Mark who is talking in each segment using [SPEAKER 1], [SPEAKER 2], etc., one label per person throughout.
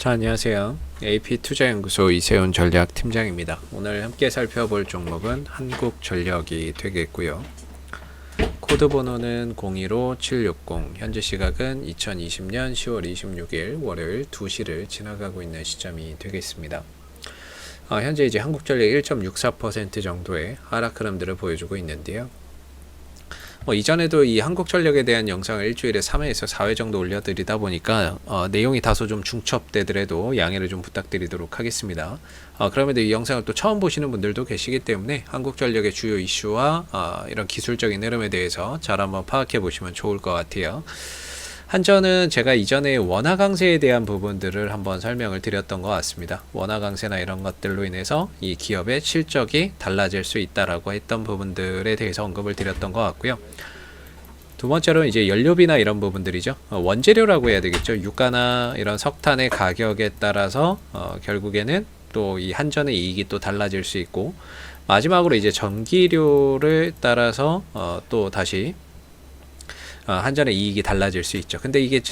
[SPEAKER 1] 자, 안녕하세요. AP투자연구소 이세훈 전략팀장입니다. 오늘 함께 살펴볼 종목은 한국전력이 되겠고요. 코드 번호는 025760, 현재 시각은 2020년 10월 26일 월요일 2시를 지나가고 있는 시점이 되겠습니다. 현재 이제 한국전력 1.64% 정도의 하락 흐름들을 보여주고 있는데요. 이전에도 이 한국전력에 대한 영상을 일주일에 3회에서 4회 정도 올려드리다 보니까 내용이 다소 좀 중첩되더라도 양해를 좀 부탁드리도록 하겠습니다. 그럼에도 이 영상을 또 처음 보시는 분들도 계시기 때문에 한국전력의 주요 이슈와 이런 기술적인 흐름에 대해서 잘 한번 파악해 보시면 좋을 것 같아요. 한전은 제가 이전에 원화 강세에 대한 부분들을 한번 설명을 드렸던 것 같습니다. 원화 강세나 이런 것들로 인해서 이 기업의 실적이 달라질 수 있다라고 했던 부분들에 대해서 언급을 드렸던 것 같고요. 두 번째로는 이제 연료비나 이런 부분들이죠. 원재료라고 해야 되겠죠. 유가나 이런 석탄의 가격에 따라서 결국에는 또 이 한전의 이익이 또 달라질 수 있고, 마지막으로 이제 전기료를 따라서 또 다시 한전의 이익이 달라질 수 있죠. 근데 이게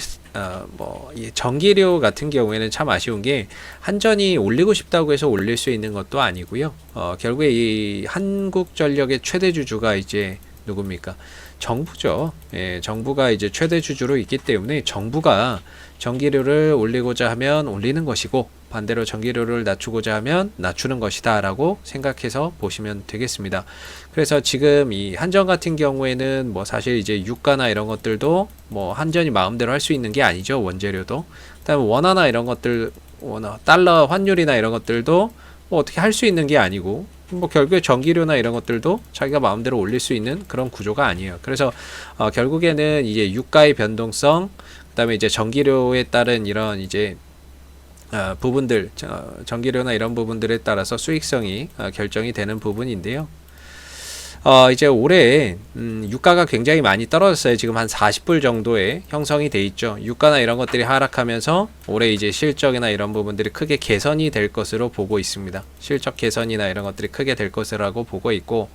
[SPEAKER 1] 이 전기료 같은 경우에는 참 아쉬운 게 한전이 올리고 싶다고 해서 올릴 수 있는 것도 아니고요. 결국에 이 한국전력의 최대 주주가 이제 누굽니까? 정부죠. 예, 정부가 이제 최대 주주로 있기 때문에 정부가 전기료를 올리고자 하면 올리는 것이고, 반대로 전기료를 낮추고자 하면 낮추는 것이다 라고 생각해서 보시면 되겠습니다. 그래서 지금 이 한전 같은 경우에는 사실 이제 유가나 이런 것들도 한전이 마음대로 할 수 있는 게 아니죠. 원재료도. 그다음에 원화나 이런 것들, 달러 환율이나 이런 것들도 어떻게 할 수 있는 게 아니고, 결국에 전기료나 이런 것들도 자기가 마음대로 올릴 수 있는 그런 구조가 아니에요. 그래서 결국에는 이제 유가의 변동성, 그다음에 이제 전기료에 따른 이런 이제 부분들, 전기료나 이런 부분들에 따라서 수익성이 결정이 되는 부분인데요. 이제 올해 유가가 굉장히 많이 떨어졌어요. 지금 한 40불 정도에 형성이 돼 있죠. 유가나 이런 것들이 하락하면서 올해 이제 실적이나 이런 부분들이 크게 개선이 될 것으로 보고 있습니다. 실적 개선이나 이런 것들이 크게 될 것이라고 보고 있고,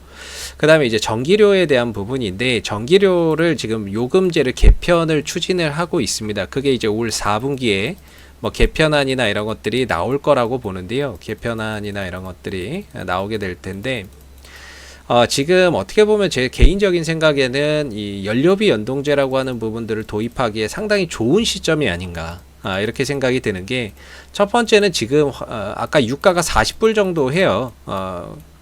[SPEAKER 1] 그 다음에 이제 전기료에 대한 부분인데, 전기료를 지금 요금제를 개편을 추진을 하고 있습니다. 그게 이제 올 4분기에 개편안이나 이런 것들이 나올 거라고 보는데요. 개편안이나 이런 것들이 나오게 될 텐데, 지금 어떻게 보면 제 개인적인 생각에는 이 연료비 연동제라고 하는 부분들을 도입하기에 상당히 좋은 시점이 아닌가, 이렇게 생각이 드는 게, 첫 번째는 지금 아까 유가가 40불 정도 해요.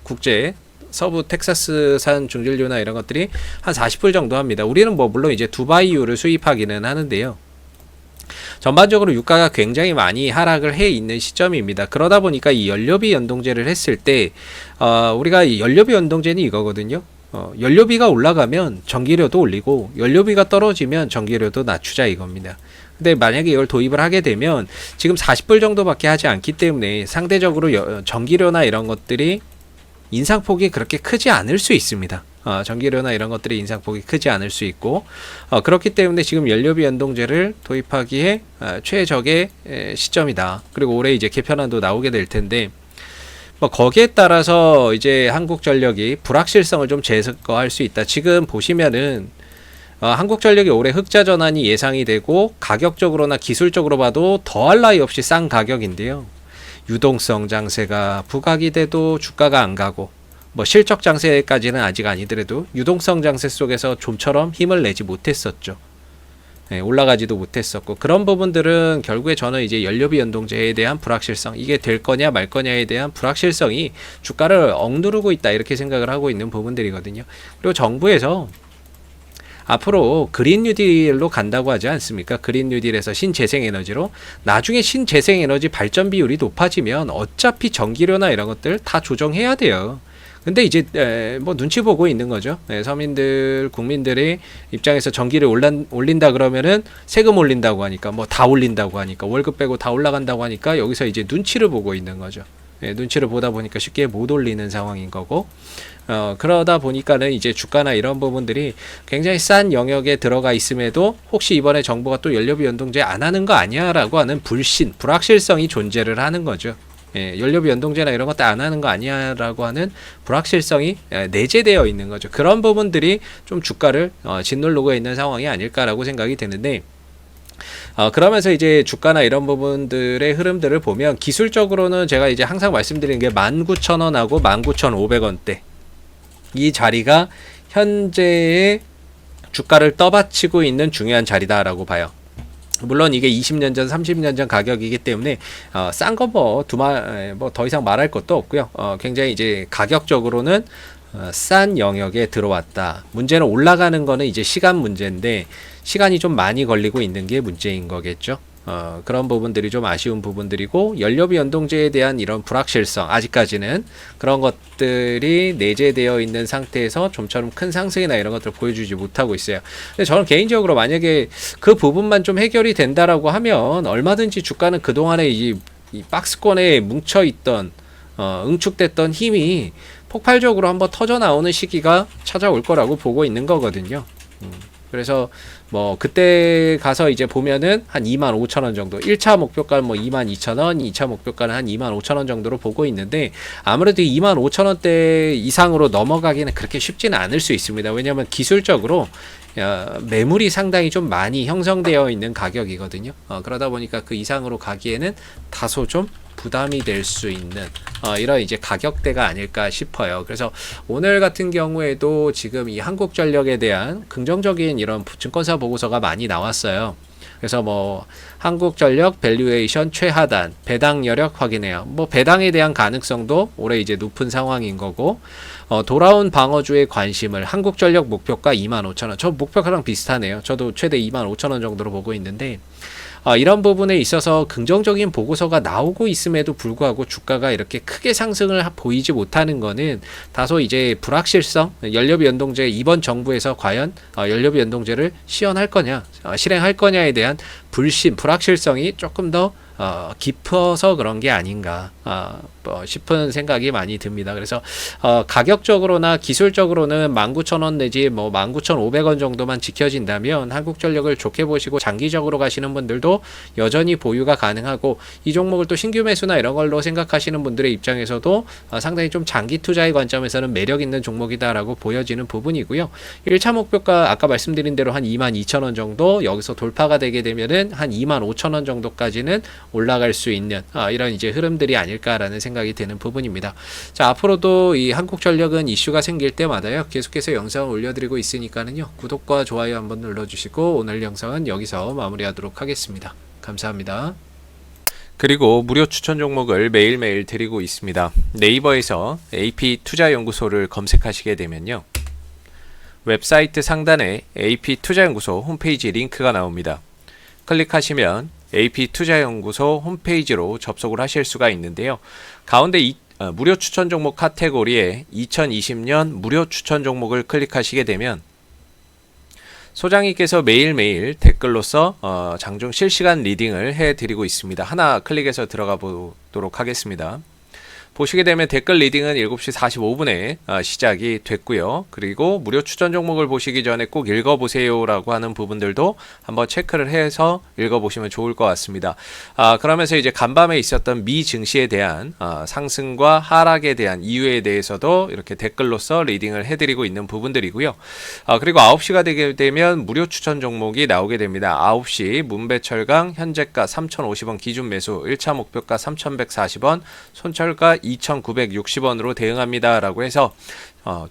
[SPEAKER 1] 국제 서부 텍사스산 중진료나 이런 것들이 한 40불 정도 합니다. 우리는 물론 이제 두바이유를 수입하기는 하는데요. 전반적으로 유가가 굉장히 많이 하락을 해 있는 시점입니다. 그러다 보니까 이 연료비 연동제를 했을 때 우리가 이 연료비 연동제는 이거거든요. 연료비가 올라가면 전기료도 올리고, 연료비가 떨어지면 전기료도 낮추자 이겁니다. 근데 만약에 이걸 도입을 하게 되면 지금 40불 정도밖에 하지 않기 때문에 상대적으로 전기료나 이런 것들이 인상폭이 그렇게 크지 않을 수 있습니다. 전기료나 이런 것들이 인상폭이 크지 않을 수 있고, 그렇기 때문에 지금 연료비 연동제를 도입하기에 최적의 시점이다. 그리고 올해 이제 개편안도 나오게 될 텐데, 거기에 따라서 이제 한국전력이 불확실성을 좀 제거할 수 있다. 지금 보시면은 한국전력이 올해 흑자 전환이 예상이 되고, 가격적으로나 기술적으로 봐도 더할 나위 없이 싼 가격인데요. 유동성 장세가 부각이 돼도 주가가 안 가고, 실적 장세까지는 아직 아니더라도 유동성 장세 속에서 좀처럼 힘을 내지 못했었죠. 네, 올라가지도 못했었고, 그런 부분들은 결국에 저는 이제 연료비 연동제에 대한 불확실성, 이게 될 거냐 말 거냐에 대한 불확실성이 주가를 억누르고 있다, 이렇게 생각을 하고 있는 부분들이거든요. 그리고 정부에서 앞으로 그린 뉴딜로 간다고 하지 않습니까? 그린 뉴딜에서 신재생에너지로, 나중에 신재생에너지 발전 비율이 높아지면 어차피 전기료나 이런 것들 다 조정해야 돼요. 근데 이제 눈치 보고 있는 거죠. 서민들, 국민들의 입장에서 전기를 올린다 그러면은 세금 올린다고 하니까, 다 올린다고 하니까, 월급 빼고 다 올라간다고 하니까 여기서 이제 눈치를 보고 있는 거죠. 눈치를 보다 보니까 쉽게 못 올리는 상황인 거고, 그러다 보니까는 이제 주가나 이런 부분들이 굉장히 싼 영역에 들어가 있음에도 혹시 이번에 정부가 또 연료비 연동제 안 하는 거 아니야 라고 하는 불확실성이 존재를 하는 거죠. 연료비 연동제나 이런 것도 안 하는 거 아니야 라고 하는 불확실성이 내재되어 있는 거죠. 그런 부분들이 좀 주가를 짓누르고 있는 상황이 아닐까라고 생각이 드는데, 그러면서 이제 주가나 이런 부분들의 흐름들을 보면 기술적으로는 제가 이제 항상 말씀드리는 게 19,000원하고 19,500원대 이 자리가 현재의 주가를 떠받치고 있는 중요한 자리다라고 봐요. 물론 이게 20년 전, 30년 전 가격이기 때문에 싼 거 뭐 더 이상 말할 것도 없고요. 굉장히 이제 가격적으로는 싼 영역에 들어왔다. 문제는 올라가는 거는 이제 시간 문제인데 시간이 좀 많이 걸리고 있는 게 문제인 거겠죠. 그런 부분들이 좀 아쉬운 부분들이고 연료비 연동제에 대한 이런 불확실성 아직까지는 그런 것들이 내재되어 있는 상태에서 좀처럼 큰 상승이나 이런 것들을 보여주지 못하고 있어요. 근데 저는 개인적으로 만약에 그 부분만 좀 해결이 된다라고 하면 얼마든지 주가는 그동안에 이 박스권에 뭉쳐있던 응축됐던 힘이 폭발적으로 한번 터져 나오는 시기가 찾아올 거라고 보고 있는 거거든요. 그래서 뭐 그때 가서 이제 보면은 한 25,000원 정도 1차 목표가는 뭐 22,000원 2차 목표가는 한 25,000원 정도로 보고 있는데 아무래도 25,000원대 이상으로 넘어가기는 그렇게 쉽지는 않을 수 있습니다. 왜냐하면 기술적으로 매물이 상당히 좀 많이 형성되어 있는 가격이거든요. 그러다 보니까 그 이상으로 가기에는 다소 좀 부담이 될 수 있는 이런 이제 가격대가 아닐까 싶어요. 그래서 오늘 같은 경우에도 지금 이 한국전력에 대한 긍정적인 이런 증권사 보고서가 많이 나왔어요. 그래서 뭐 한국전력 밸류에이션 최하단 배당 여력 확인해요. 뭐 배당에 대한 가능성도 올해 이제 높은 상황인 거고 돌아온 방어주의 관심을 한국전력 목표가 25,000원. 저 목표가랑 비슷하네요. 저도 최대 25,000원 정도로 보고 있는데 이런 부분에 있어서 긍정적인 보고서가 나오고 있음에도 불구하고 주가가 이렇게 크게 상승을 보이지 못하는 거는 다소 이제 불확실성, 연료비 연동제 이번 정부에서 과연 연료비 연동제를 시연할 거냐, 실행할 거냐에 대한 불확실성이 조금 더 깊어서 그런 게 아닌가 싶은 생각이 많이 듭니다. 그래서 가격적으로나 기술적으로는 19,000원 내지 뭐 19,500원 정도만 지켜진다면 한국전력을 좋게 보시고 장기적으로 가시는 분들도 여전히 보유가 가능하고 이 종목을 또 신규 매수나 이런 걸로 생각하시는 분들의 입장에서도 상당히 좀 장기 투자의 관점에서는 매력 있는 종목이다라고 보여지는 부분이고요. 1차 목표가 아까 말씀드린 대로 한 22,000원 정도 여기서 돌파가 되게 되면은 한 25,000원 정도까지는 올라갈 수 있는 이런 이제 흐름들이 아닐까라는 생각이 드는 부분입니다. 자, 앞으로도 이 한국전력은 이슈가 생길 때마다요 계속해서 영상을 올려드리고 있으니까는요 구독과 좋아요 한번 눌러주시고 오늘 영상은 여기서 마무리하도록 하겠습니다. 감사합니다. 그리고 무료 추천 종목을 매일매일 드리고 있습니다. 네이버에서 AP투자연구소를 검색하시게 되면요 웹사이트 상단에 AP투자연구소 홈페이지 링크가 나옵니다. 클릭하시면 AP투자연구소 홈페이지로 접속을 하실 수가 있는데요. 가운데 무료 추천 종목 카테고리에 2020년 무료 추천 종목을 클릭하시게 되면 소장님께서 매일매일 댓글로서 장중 실시간 리딩을 해드리고 있습니다. 하나 클릭해서 들어가 보도록 하겠습니다. 보시게 되면 댓글 리딩은 7시 45분에 시작이 됐고요. 그리고 무료 추천 종목을 보시기 전에 꼭 읽어보세요 라고 하는 부분들도 한번 체크를 해서 읽어보시면 좋을 것 같습니다. 그러면서 이제 간밤에 있었던 미 증시에 대한 상승과 하락에 대한 이유에 대해서도 이렇게 댓글로서 리딩을 해드리고 있는 부분들이고요. 그리고 9시가 되게 되면 무료 추천 종목이 나오게 됩니다. 9시 문배철강 현재가 3,050원 기준 매수 1차 목표가 3,140원 손철가 2,960원으로 대응합니다 라고 해서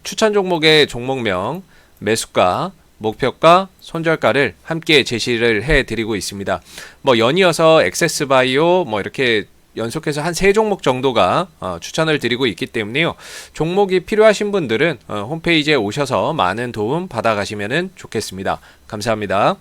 [SPEAKER 1] 추천 종목의 종목명, 매수가, 목표가, 손절가를 함께 제시를 해드리고 있습니다. 뭐 연이어서 액세스바이오 뭐 이렇게 연속해서 한 3종목 정도가 추천을 드리고 있기 때문에요. 종목이 필요하신 분들은 홈페이지에 오셔서 많은 도움 받아가시면 좋겠습니다. 감사합니다.